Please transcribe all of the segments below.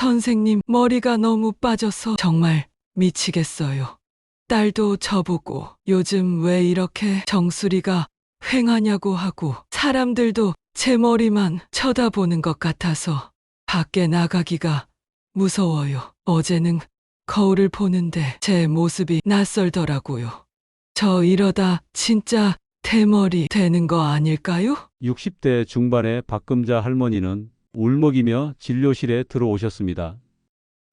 선생님, 머리가 너무 빠져서 정말 미치겠어요. 딸도 저보고 요즘 왜 이렇게 정수리가 휑하냐고 하고 사람들도 제 머리만 쳐다보는 것 같아서 밖에 나가기가 무서워요. 어제는 거울을 보는데 제 모습이 낯설더라고요. 저 이러다 진짜 대머리 되는 거 아닐까요? 60대 중반의 박금자 할머니는 울먹이며 진료실에 들어오셨습니다.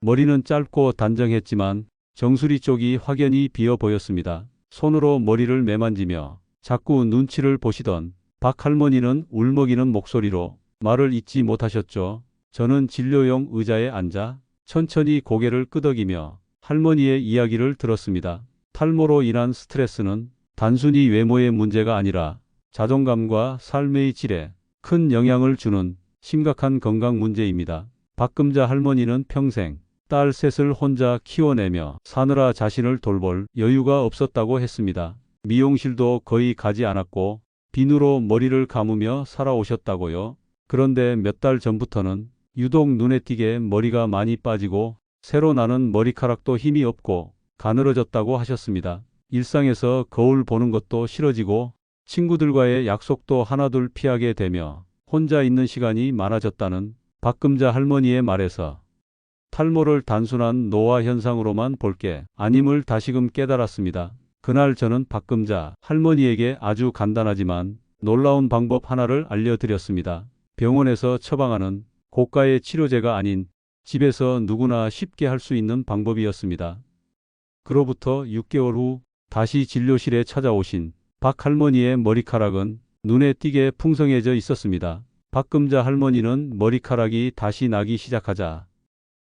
머리는 짧고 단정했지만 정수리 쪽이 확연히 비어 보였습니다. 손으로 머리를 매만지며 자꾸 눈치를 보시던 박 할머니는 울먹이는 목소리로 말을 잇지 못하셨죠. 저는 진료용 의자에 앉아 천천히 고개를 끄덕이며 할머니의 이야기를 들었습니다. 탈모로 인한 스트레스는 단순히 외모의 문제가 아니라 자존감과 삶의 질에 큰 영향을 주는 심각한 건강 문제입니다. 박금자 할머니는 평생 딸 셋을 혼자 키워내며 사느라 자신을 돌볼 여유가 없었다고 했습니다. 미용실도 거의 가지 않았고 비누로 머리를 감으며 살아오셨다고요. 그런데 몇 달 전부터는 유독 눈에 띄게 머리가 많이 빠지고 새로 나는 머리카락도 힘이 없고 가늘어졌다고 하셨습니다. 일상에서 거울 보는 것도 싫어지고 친구들과의 약속도 하나둘 피하게 되며 혼자 있는 시간이 많아졌다는 박금자 할머니의 말에서 탈모를 단순한 노화 현상으로만 볼 게 아님을 다시금 깨달았습니다. 그날 저는 박금자 할머니에게 아주 간단하지만 놀라운 방법 하나를 알려드렸습니다. 병원에서 처방하는 고가의 치료제가 아닌 집에서 누구나 쉽게 할 수 있는 방법이었습니다. 그로부터 6개월 후 다시 진료실에 찾아오신 박 할머니의 머리카락은 눈에 띄게 풍성해져 있었습니다. 박금자 할머니는 머리카락이 다시 나기 시작하자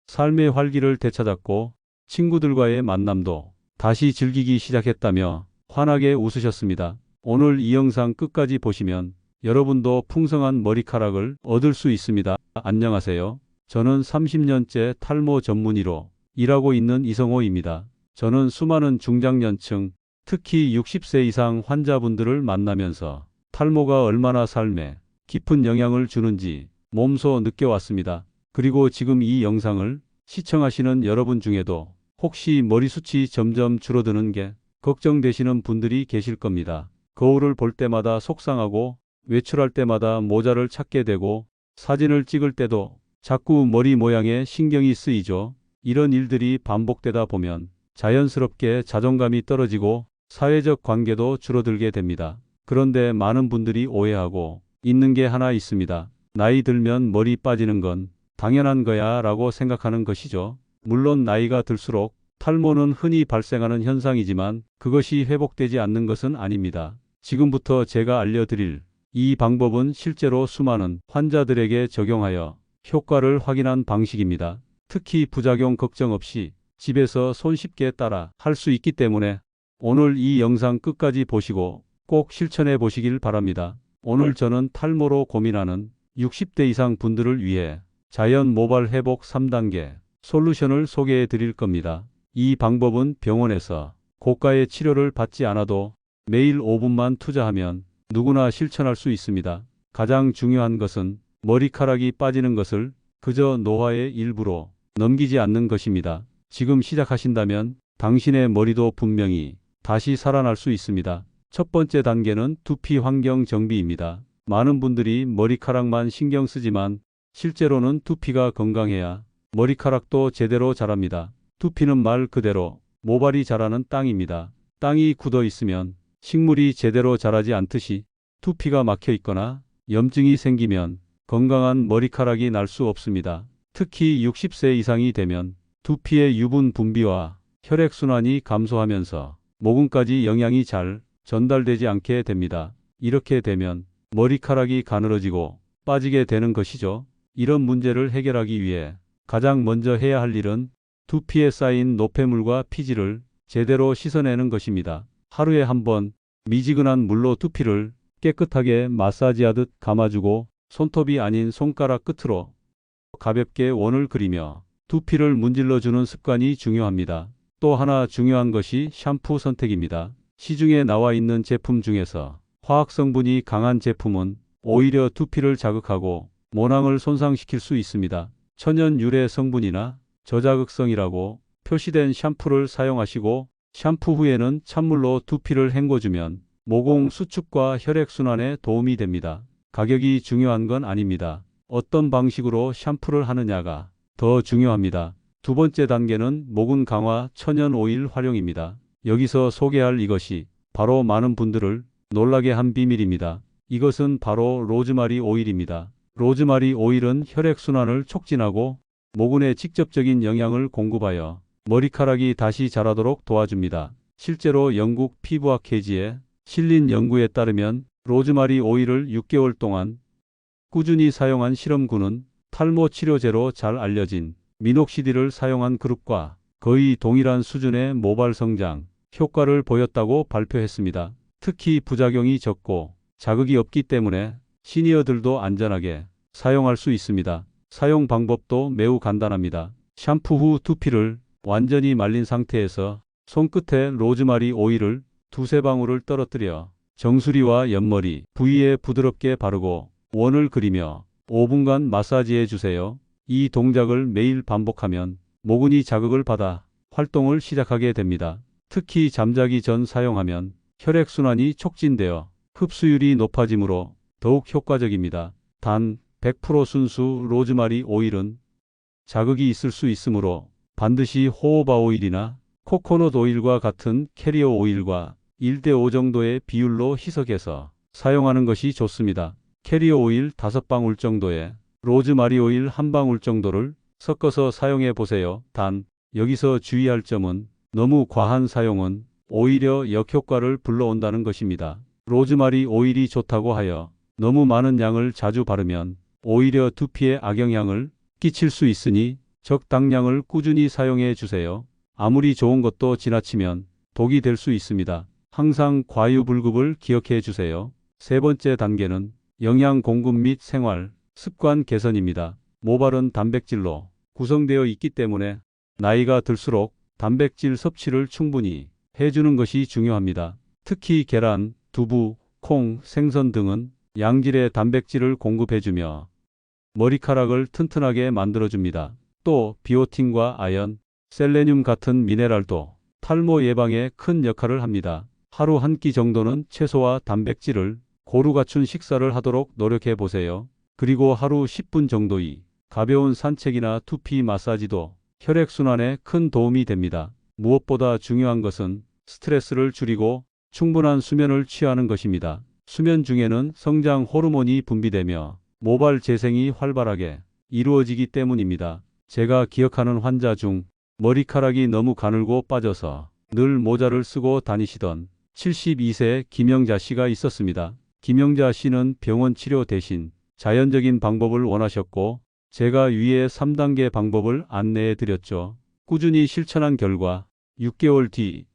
삶의 활기를 되찾았고 친구들과의 만남도 다시 즐기기 시작했다며 환하게 웃으셨습니다. 오늘 이 영상 끝까지 보시면 여러분도 풍성한 머리카락을 얻을 수 있습니다. 안녕하세요. 저는 30년째 탈모 전문의로 일하고 있는 이성호입니다. 저는 수많은 중장년층, 특히 60세 이상 환자분들을 만나면서 탈모가 얼마나 삶에 깊은 영향을 주는지 몸소 느껴왔습니다. 그리고 지금 이 영상을 시청하시는 여러분 중에도 혹시 머리숱이 점점 줄어드는 게 걱정되시는 분들이 계실 겁니다. 거울을 볼 때마다 속상하고 외출할 때마다 모자를 찾게 되고 사진을 찍을 때도 자꾸 머리 모양에 신경이 쓰이죠. 이런 일들이 반복되다 보면 자연스럽게 자존감이 떨어지고 사회적 관계도 줄어들게 됩니다. 그런데 많은 분들이 오해하고 있는 게 하나 있습니다. 나이 들면 머리 빠지는 건 당연한 거야 라고 생각하는 것이죠. 물론 나이가 들수록 탈모는 흔히 발생하는 현상이지만 그것이 회복되지 않는 것은 아닙니다. 지금부터 제가 알려드릴 이 방법은 실제로 수많은 환자들에게 적용하여 효과를 확인한 방식입니다. 특히 부작용 걱정 없이 집에서 손쉽게 따라 할 수 있기 때문에 오늘 이 영상 끝까지 보시고 꼭 실천해 보시길 바랍니다. 오늘 저는 탈모로 고민하는 60대 이상 분들을 위해 자연 모발 회복 3단계 솔루션을 소개해 드릴 겁니다. 이 방법은 병원에서 고가의 치료를 받지 않아도 매일 5분만 투자하면 누구나 실천할 수 있습니다. 가장 중요한 것은 머리카락이 빠지는 것을 그저 노화의 일부로 넘기지 않는 것입니다. 지금 시작하신다면 당신의 머리도 분명히 다시 살아날 수 있습니다. 첫 번째 단계는 두피 환경 정비입니다. 많은 분들이 머리카락만 신경 쓰지만 실제로는 두피가 건강해야 머리카락도 제대로 자랍니다. 두피는 말 그대로 모발이 자라는 땅입니다. 땅이 굳어 있으면 식물이 제대로 자라지 않듯이 두피가 막혀 있거나 염증이 생기면 건강한 머리카락이 날 수 없습니다. 특히 60세 이상이 되면 두피의 유분 분비와 혈액순환이 감소하면서 모근까지 영양이 잘 전달되지 않게 됩니다. 이렇게 되면 머리카락이 가늘어지고 빠지게 되는 것이죠. 이런 문제를 해결하기 위해 가장 먼저 해야 할 일은 두피에 쌓인 노폐물과 피지를 제대로 씻어내는 것입니다. 하루에 한 번 미지근한 물로 두피를 깨끗하게 마사지하듯 감아주고 손톱이 아닌 손가락 끝으로 가볍게 원을 그리며 두피를 문질러주는 습관이 중요합니다. 또 하나 중요한 것이 샴푸 선택입니다. 시중에 나와 있는 제품 중에서 화학 성분이 강한 제품은 오히려 두피를 자극하고 모낭을 손상시킬 수 있습니다. 천연 유래 성분이나 저자극성이라고 표시된 샴푸를 사용하시고 샴푸 후에는 찬물로 두피를 헹궈주면 모공 수축과 혈액순환에 도움이 됩니다. 가격이 중요한 건 아닙니다. 어떤 방식으로 샴푸를 하느냐가 더 중요합니다. 두 번째 단계는 모근 강화 천연 오일 활용입니다. 여기서 소개할 이것이 바로 많은 분들을 놀라게 한 비밀입니다. 이것은 바로 로즈마리 오일입니다. 로즈마리 오일은 혈액순환을 촉진하고 모근에 직접적인 영향을 공급하여 머리카락이 다시 자라도록 도와줍니다. 실제로 영국 피부학회지에 실린 연구에 따르면 로즈마리 오일을 6개월 동안 꾸준히 사용한 실험군은 탈모 치료제로 잘 알려진 미녹시딜을 사용한 그룹과 거의 동일한 수준의 모발 성장 효과를 보였다고 발표했습니다. 특히 부작용이 적고 자극이 없기 때문에 시니어들도 안전하게 사용할 수 있습니다. 사용 방법도 매우 간단합니다. 샴푸 후 두피를 완전히 말린 상태에서 손끝에 로즈마리 오일을 두세 방울을 떨어뜨려 정수리와 옆머리 부위에 부드럽게 바르고 원을 그리며 5분간 마사지해 주세요. 이 동작을 매일 반복하면 모근이 자극을 받아 활동을 시작하게 됩니다. 특히 잠자기 전 사용하면 혈액순환이 촉진되어 흡수율이 높아지므로 더욱 효과적입니다. 단 100% 순수 로즈마리 오일은 자극이 있을 수 있으므로 반드시 호호바 오일이나 코코넛 오일과 같은 캐리어 오일과 1대5 정도의 비율로 희석해서 사용하는 것이 좋습니다. 캐리어 오일 5방울 정도에 로즈마리 오일 1방울 정도를 섞어서 사용해 보세요. 단 여기서 주의할 점은 너무 과한 사용은 오히려 역효과를 불러온다는 것입니다. 로즈마리 오일이 좋다고 하여 너무 많은 양을 자주 바르면 오히려 두피에 악영향을 끼칠 수 있으니 적당량을 꾸준히 사용해 주세요. 아무리 좋은 것도 지나치면 독이 될 수 있습니다. 항상 과유불급을 기억해 주세요. 세 번째 단계는 영양 공급 및 생활 습관 개선입니다. 모발은 단백질로 구성되어 있기 때문에 나이가 들수록 단백질 섭취를 충분히 해주는 것이 중요합니다. 특히 계란, 두부, 콩, 생선 등은 양질의 단백질을 공급해주며 머리카락을 튼튼하게 만들어줍니다. 또 비오틴과 아연, 셀레늄 같은 미네랄도 탈모 예방에 큰 역할을 합니다. 하루 한 끼 정도는 채소와 단백질을 고루 갖춘 식사를 하도록 노력해 보세요. 그리고 하루 10분 정도의 가벼운 산책이나 두피 마사지도 혈액순환에 큰 도움이 됩니다. 무엇보다 중요한 것은 스트레스를 줄이고 충분한 수면을 취하는 것입니다. 수면 중에는 성장 호르몬이 분비되며 모발 재생이 활발하게 이루어지기 때문입니다. 제가 기억하는 환자 중 머리카락이 너무 가늘고 빠져서 늘 모자를 쓰고 다니시던 72세 김영자 씨가 있었습니다. 김영자 씨는 병원 치료 대신 자연적인 방법을 원하셨고 제가 위에 3단계 방법을 안내해 드렸죠. 꾸준히 실천한 결과 6개월 뒤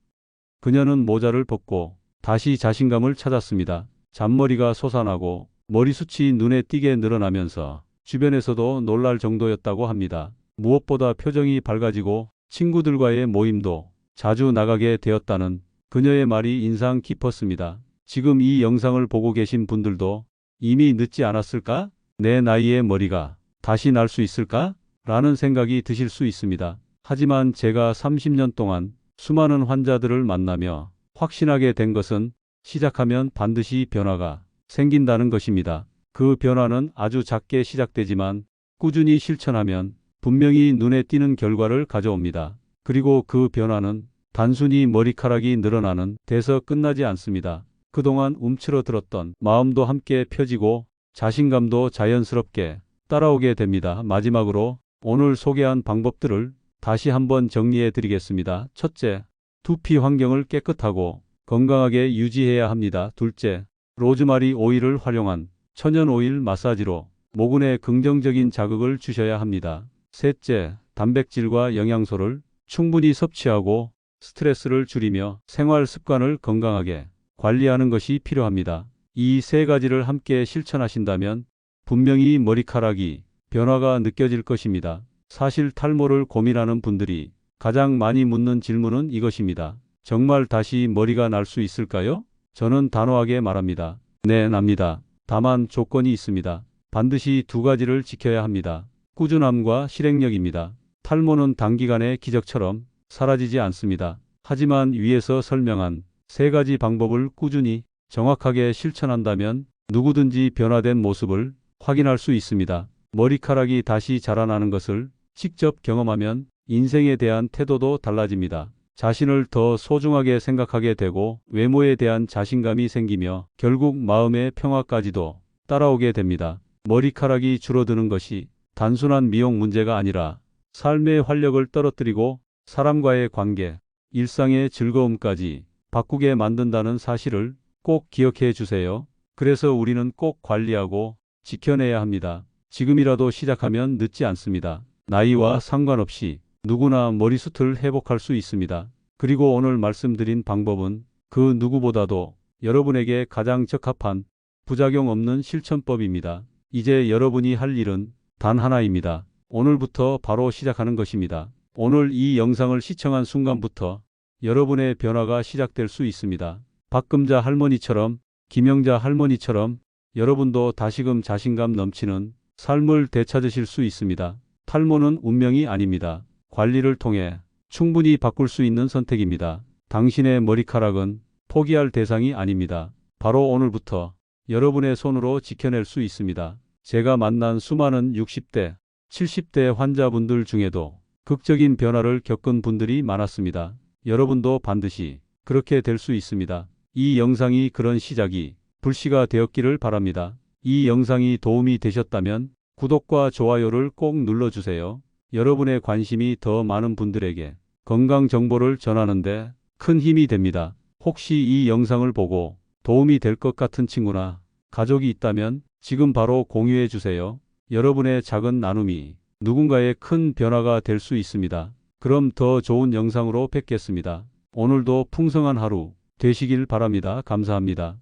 그녀는 모자를 벗고 다시 자신감을 찾았습니다. 잔머리가 솟아나고 머리숱이 눈에 띄게 늘어나면서 주변에서도 놀랄 정도였다고 합니다. 무엇보다 표정이 밝아지고 친구들과의 모임도 자주 나가게 되었다는 그녀의 말이 인상 깊었습니다. 지금 이 영상을 보고 계신 분들도 이미 늦지 않았을까? 내 나이에 머리가 다시 날 수 있을까? 라는 생각이 드실 수 있습니다. 하지만 제가 30년 동안 수많은 환자들을 만나며 확신하게 된 것은 시작하면 반드시 변화가 생긴다는 것입니다. 그 변화는 아주 작게 시작되지만 꾸준히 실천하면 분명히 눈에 띄는 결과를 가져옵니다. 그리고 그 변화는 단순히 머리카락이 늘어나는 데서 끝나지 않습니다. 그동안 움츠러들었던 마음도 함께 펴지고 자신감도 자연스럽게 따라오게 됩니다. 마지막으로 오늘 소개한 방법들을 다시 한번 정리해 드리겠습니다. 첫째, 두피 환경을 깨끗하고 건강하게 유지해야 합니다. 둘째, 로즈마리 오일을 활용한 천연 오일 마사지로 모근에 긍정적인 자극을 주셔야 합니다. 셋째, 단백질과 영양소를 충분히 섭취하고 스트레스를 줄이며 생활 습관을 건강하게 관리하는 것이 필요합니다. 이 세 가지를 함께 실천하신다면 분명히 머리카락이 변화가 느껴질 것입니다. 사실 탈모를 고민하는 분들이 가장 많이 묻는 질문은 이것입니다. 정말 다시 머리가 날 수 있을까요? 저는 단호하게 말합니다. 네, 납니다. 다만 조건이 있습니다. 반드시 두 가지를 지켜야 합니다. 꾸준함과 실행력입니다. 탈모는 단기간에 기적처럼 사라지지 않습니다. 하지만 위에서 설명한 3가지 방법을 꾸준히 정확하게 실천한다면 누구든지 변화된 모습을 확인할 수 있습니다. 머리카락이 다시 자라나는 것을 직접 경험하면 인생에 대한 태도도 달라집니다. 자신을 더 소중하게 생각하게 되고 외모에 대한 자신감이 생기며 결국 마음의 평화까지도 따라오게 됩니다. 머리카락이 줄어드는 것이 단순한 미용 문제가 아니라 삶의 활력을 떨어뜨리고 사람과의 관계, 일상의 즐거움까지 바꾸게 만든다는 사실을 꼭 기억해 주세요. 그래서 우리는 꼭 관리하고 지켜내야 합니다. 지금이라도 시작하면 늦지 않습니다. 나이와 상관없이 누구나 머리숱을 회복할 수 있습니다. 그리고 오늘 말씀드린 방법은 그 누구보다도 여러분에게 가장 적합한 부작용 없는 실천법입니다. 이제 여러분이 할 일은 단 하나입니다. 오늘부터 바로 시작하는 것입니다. 오늘 이 영상을 시청한 순간부터 여러분의 변화가 시작될 수 있습니다. 박금자 할머니처럼, 김영자 할머니처럼 여러분도 다시금 자신감 넘치는 삶을 되찾으실 수 있습니다. 탈모는 운명이 아닙니다. 관리를 통해 충분히 바꿀 수 있는 선택입니다. 당신의 머리카락은 포기할 대상이 아닙니다. 바로 오늘부터 여러분의 손으로 지켜낼 수 있습니다. 제가 만난 수많은 60대, 70대 환자분들 중에도 극적인 변화를 겪은 분들이 많았습니다. 여러분도 반드시 그렇게 될 수 있습니다. 이 영상이 그런 시작이 불씨가 되었기를 바랍니다. 이 영상이 도움이 되셨다면 구독과 좋아요를 꼭 눌러주세요. 여러분의 관심이 더 많은 분들에게 건강 정보를 전하는데 큰 힘이 됩니다. 혹시 이 영상을 보고 도움이 될 것 같은 친구나 가족이 있다면 지금 바로 공유해 주세요. 여러분의 작은 나눔이 누군가의 큰 변화가 될 수 있습니다. 그럼 더 좋은 영상으로 뵙겠습니다. 오늘도 풍성한 하루 되시길 바랍니다. 감사합니다.